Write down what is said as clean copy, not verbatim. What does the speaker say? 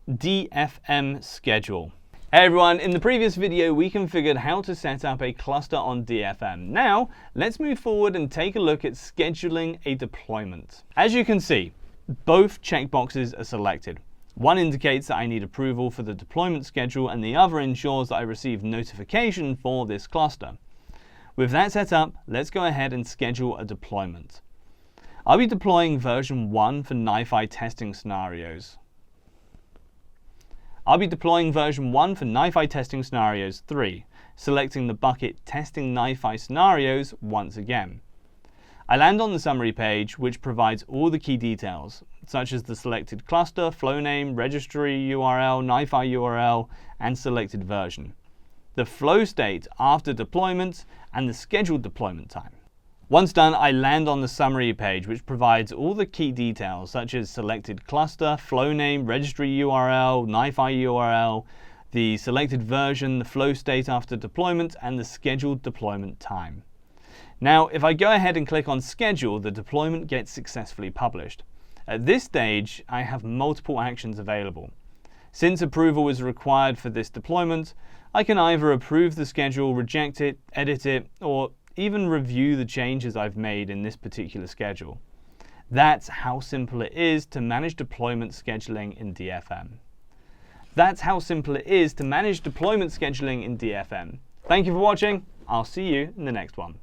DFM schedule. Hey everyone, in the previous video we configured how to set up a cluster on DFM. Now let's move forward and take a look at scheduling a deployment. As you can see, both checkboxes are selected. One indicates that I need approval for the deployment schedule and the other ensures that I receive notification for this cluster. With that set up, let's go ahead and schedule a deployment. I'll be deploying version 1 for NiFi testing scenarios. I'll be deploying version 1 for NiFi testing scenarios 3, selecting the bucket testing NiFi scenarios once again. I land on the summary page, which provides all the key details, such as the selected cluster, flow name, registry URL, NiFi URL, and selected version, the flow state after deployment, and the scheduled deployment time. Once done, I land on the summary page, which provides all the key details, such as selected cluster, flow name, registry URL, NiFi URL, the selected version, the flow state after deployment, and the scheduled deployment time. Now, if I go ahead and click on schedule, the deployment gets successfully published. At this stage, I have multiple actions available. Since approval is required for this deployment, I can either approve the schedule, reject it, edit it, or even review the changes I've made in this particular schedule. That's how simple it is to manage deployment scheduling in DFM. That's how simple it is to manage deployment scheduling in DFM. Thank you for watching. I'll see you in the next one.